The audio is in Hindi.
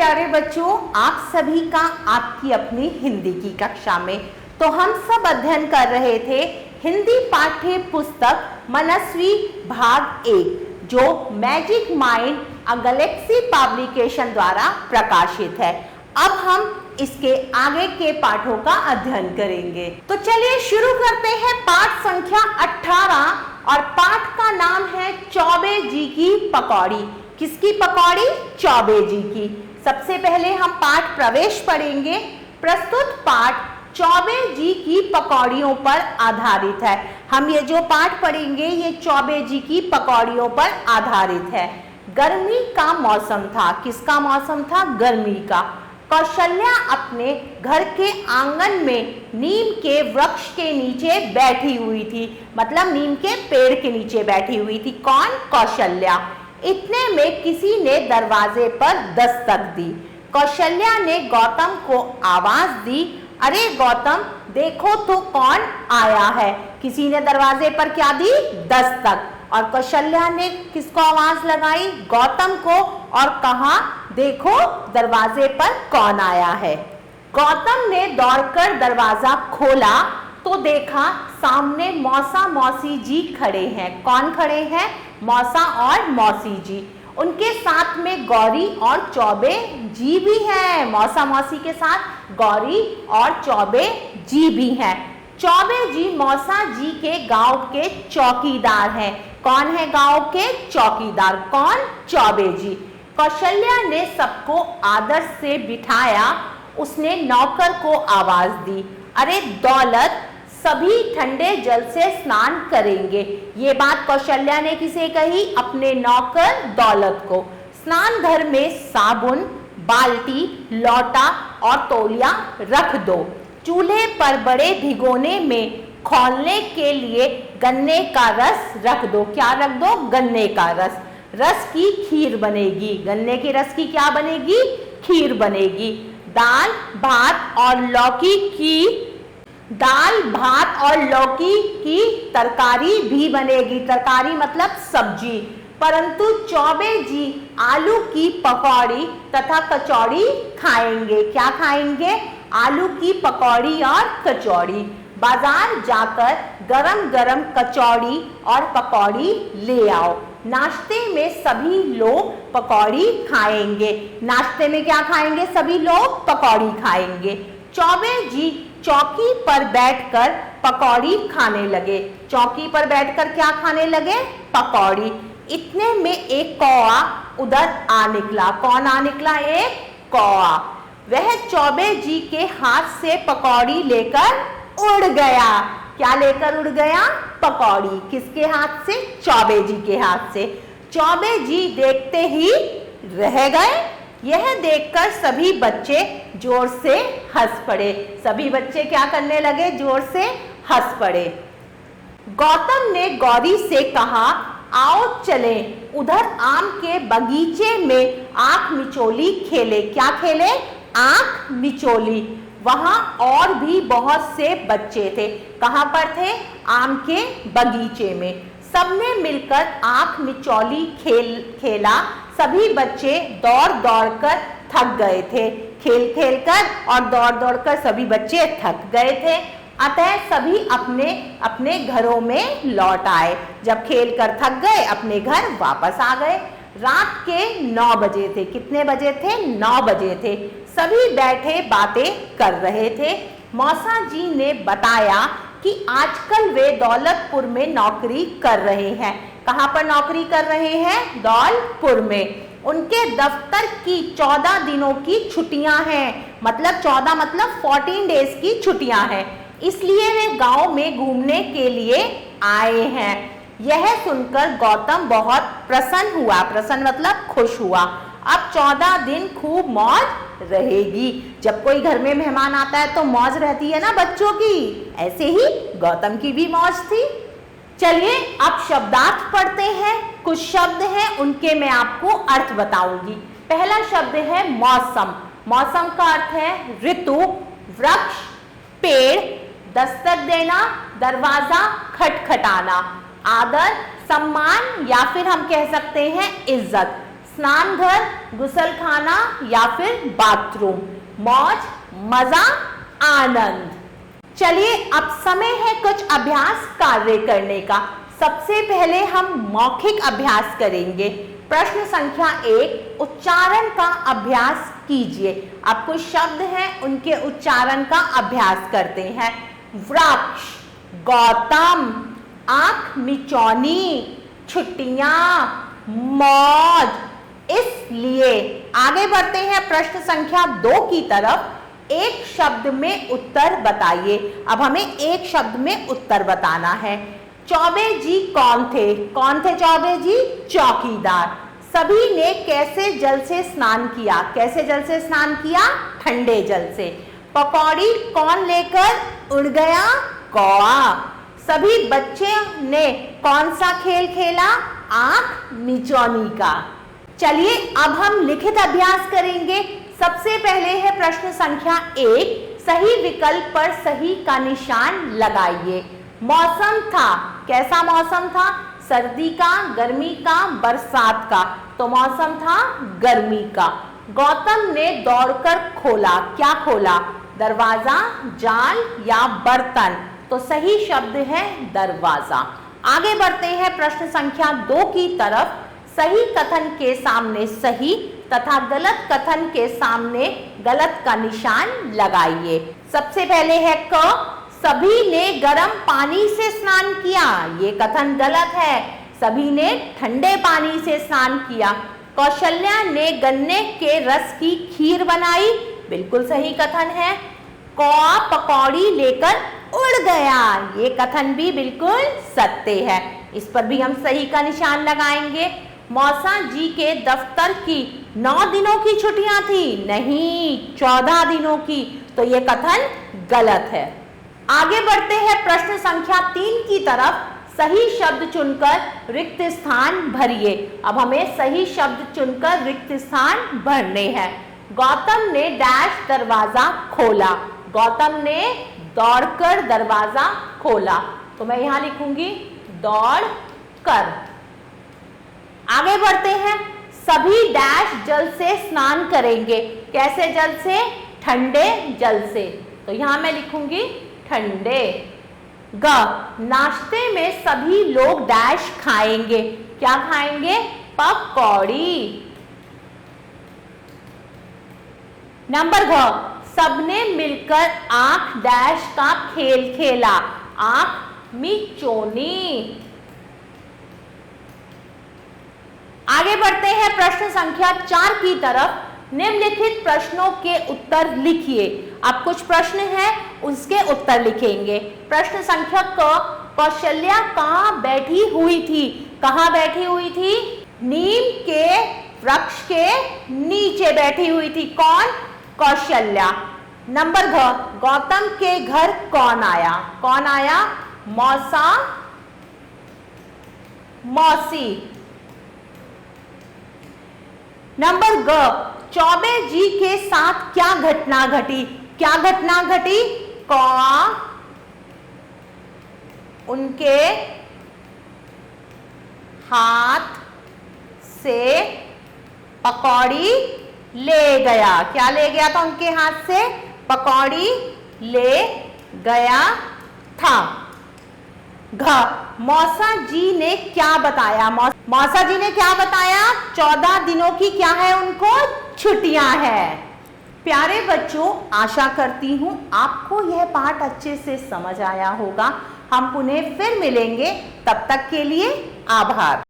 प्यारे बच्चों, आप सभी का आपकी अपनी हिंदी की कक्षा में। तो हम सब अध्ययन कर रहे थे हिंदी पाठ्य पुस्तक मनस्वी भाग 1, जो मैजिक माइंड अ गैलेक्सी पब्लिकेशन द्वारा प्रकाशित है। अब हम इसके आगे के पाठों का अध्ययन करेंगे। तो चलिए शुरू करते हैं पाठ संख्या 18 और पाठ का नाम है चौबे जी की पकौड़ी। किसकी पकौड़ी? चौबे जी की। सबसे पहले हम पाठ प्रवेश पढ़ेंगे। प्रस्तुत पाठ चौबे जी की पकौड़ियों पर आधारित है। हम ये जो पाठ पढ़ेंगे ये चौबे जी की पकौड़ियों पर आधारित है। गर्मी का मौसम था। किसका मौसम था? गर्मी का। कौशल्या अपने घर के आंगन में नीम के वृक्ष के नीचे बैठी हुई थी, मतलब नीम के पेड़ के नीचे बैठी हुई थी। कौन? कौशल्या। इतने में किसी ने दरवाजे पर दस्तक दी। कौशल्या ने गौतम को आवाज दी, अरे गौतम देखो तो कौन आया है। किसी ने दरवाजे पर क्या दी? दस्तक। और कौशल्या ने किसको आवाज लगाई? गौतम को, और कहा देखो दरवाजे पर कौन आया है। गौतम ने दौड़कर दरवाजा खोला तो देखा सामने मौसा मौसी जी खड़े हैं। कौन खड़े हैं? मौसा और मौसी जी। उनके साथ में गौरी और चौबे जी भी हैं। मौसा मौसी के साथ गौरी और चौबे जी भी हैं। चौबे जी मौसा जी के गांव के चौकीदार हैं। कौन है गांव के चौकीदार? कौन? चौबे जी। कौशल्या ने सबको आदर से बिठाया। उसने नौकर को आवाज दी, अरे दौलत सभी ठंडे जल से स्नान करेंगे। ये बात कौशल्या ने किसे कही? अपने नौकर दौलत को। स्नान घर में साबुन, बाल्टी, लोटा और तौलिया रख दो। चूल्हे पर बड़े भिगोने में खौलने के लिए गन्ने का रस रख दो। क्या रख दो? गन्ने का रस। रस की खीर बनेगी। गन्ने के रस की क्या बनेगी? खीर बनेगी। दाल भात और लौकी की तरकारी भी बनेगी। तरकारी मतलब सब्जी। परंतु चौबे जी आलू की पकौड़ी तथा कचौड़ी खाएंगे। क्या खाएंगे? आलू की पकौड़ी और कचौड़ी। बाजार जाकर गरम गरम कचौड़ी और पकौड़ी ले आओ। नाश्ते में सभी लोग पकौड़ी खाएंगे। नाश्ते में क्या खाएंगे? सभी लोग पकौड़ी खाएंगे। चौबे जी चौकी पर बैठकर पकौड़ी खाने लगे। चौकी पर बैठकर क्या खाने लगे? पकौड़ी। इतने में एक कौआ उधर आ निकला। कौन आ निकला? एक कौआ। वह चौबे जी के हाथ से पकौड़ी लेकर उड़ गया। क्या लेकर उड़ गया? पकौड़ी। किसके हाथ से? चौबे जी के हाथ से। चौबे जी देखते ही रह गए। यह देखकर सभी बच्चे जोर से हंस पड़े। सभी बच्चे क्या करने लगे? जोर से हंस पड़े। गौतम ने गौरी से कहा, आओ चलें उधर आम के बगीचे में आंख मिचोली खेले। क्या खेले? आंख मिचोली। वहां और भी बहुत से बच्चे थे। कहां पर थे? आम के बगीचे में। सबने मिलकर आंख मिचौली खेला। सभी बच्चे दौड़ दौड़ कर थक गए थे। खेल खेल कर और दौड़ दौड़ कर सभी बच्चे थक गए थे। अतः सभी अपने अपने घरों में लौट आए। जब खेल कर थक गए अपने घर वापस आ गए। रात के 9 बजे थे। कितने बजे थे? 9 बजे थे। सभी बैठे बातें कर रहे थे। मौसा जी ने बताया कि आजकल वे दौलतपुर में नौकरी कर रहे हैं। कहाँ पर नौकरी कर रहे हैं? दौलतपुर में। उनके दफ्तर की 14 दिनों की छुट्टियां हैं। मतलब 14 मतलब 14 डेज की छुट्टियां हैं। इसलिए वे गांव में घूमने के लिए आए हैं। यह सुनकर गौतम बहुत प्रसन्न हुआ। प्रसन्न मतलब खुश हुआ। अब 14 दिन खूब मौज रहेगी। जब कोई घर में मेहमान आता है तो मौज रहती है ना बच्चों की। ऐसे ही गौतम की भी मौज थी। चलिए अब शब्दार्थ पढ़ते हैं। कुछ शब्द हैं उनके मैं आपको अर्थ बताऊंगी। पहला शब्द है मौसम। मौसम का अर्थ है ऋतु, वृक्ष, पेड़, दस्तक देना, दरवाजा खटखटाना। आदर, सम्मान या फिर हम कह सकते हैं इज्जत। स्नान घर, गुसलखाना या फिर बाथरूम। मौज, मजा, आनंद। चलिए अब समय है कुछ अभ्यास कार्य करने का। सबसे पहले हम मौखिक अभ्यास करेंगे। प्रश्न संख्या 1, उच्चारण का अभ्यास कीजिए। अब कुछ शब्द हैं, उनके उच्चारण का अभ्यास करते हैं। वृक्ष, गौतम, आंख मिचौनी, छुट्टियां, मौज। इसलिए आगे बढ़ते हैं प्रश्न संख्या 2 की तरफ। एक शब्द में उत्तर बताइए। अब हमें एक शब्द में उत्तर बताना है। चौबे जी कौन थे? कौन थे चौबे जी? चौकीदार। सभी ने कैसे जल से स्नान किया? कैसे जल से स्नान किया? ठंडे जल से। पकौड़ी कौन लेकर उड़ गया? कौआ। सभी बच्चे ने कौन सा खेल खेला? आंख मिचौनी का। चलिए अब हम लिखित अभ्यास करेंगे। सबसे पहले है प्रश्न संख्या 1, सही विकल्प पर सही का निशान लगाइए। मौसम था, कैसा मौसम था? सर्दी का, गर्मी का, बरसात का। तो मौसम था गर्मी का। गौतम ने दौड़कर खोला, क्या खोला? दरवाजा, जाल या बर्तन। तो सही शब्द है दरवाजा। आगे बढ़ते हैं प्रश्न संख्या 2 की तरफ। सही कथन के सामने सही तथा गलत कथन के सामने गलत का निशान लगाइए। सबसे पहले है क, सभी ने गर्म पानी से स्नान किया। ये कथन गलत है। सभी ने ठंडे पानी से स्नान किया। कौशल्या ने गन्ने के रस की खीर बनाई। बिल्कुल सही कथन है। कौआ पकौड़ी लेकर उड़ गया। ये कथन भी बिल्कुल सत्य है। इस पर भी हम सही का निशान लगाएंगे। मौसा जी के दफ्तर की 9 दिनों की छुट्टियां थी। नहीं, 14 दिनों की। तो ये कथन गलत है। आगे बढ़ते हैं प्रश्न संख्या 3 की तरफ। सही शब्द चुनकर रिक्त स्थान भरिए। अब हमें सही शब्द चुनकर रिक्त स्थान भरने हैं। गौतम ने डैश दरवाजा खोला। गौतम ने दौड़कर दरवाजा खोला। तो मैं यहां लिखूंगी दौड़ कर। आगे बढ़ते हैं। सभी डैश जल से स्नान करेंगे। कैसे जल से? ठंडे जल से। तो यहां मैं लिखूंगी ठंडे। ग, नाश्ते में सभी लोग डैश खाएंगे। क्या खाएंगे? पकौड़ी। नंबर घ, सबने मिलकर आंख डैश का खेल खेला। आंख मिचौनी। आगे बढ़ते हैं प्रश्न संख्या 4 की तरफ। निम्नलिखित प्रश्नों के उत्तर लिखिए। अब कुछ प्रश्न हैं, उसके उत्तर लिखेंगे। प्रश्न संख्या क, कौशल्या कहाँ बैठी हुई थी? कहाँ बैठी हुई थी? नीम के वृक्ष के नीचे बैठी हुई थी। कौन? कौशल्या। नंबर घ, गौतम के घर कौन आया? कौन आया? मौसा, मौसी। नंबर ग, चौबे जी के साथ क्या घटना घटी? क्या घटना घटी? कौआ उनके हाथ से पकौड़ी ले गया। क्या ले गया था उनके हाथ से? पकौड़ी ले गया था। घ, मौसा जी ने क्या बताया? मौसा जी ने क्या बताया? 14 दिनों की क्या है उनको? छुट्टियां हैं। प्यारे बच्चों, आशा करती हूं आपको यह पाठ अच्छे से समझ आया होगा। हम पुनः फिर मिलेंगे। तब तक के लिए आभार।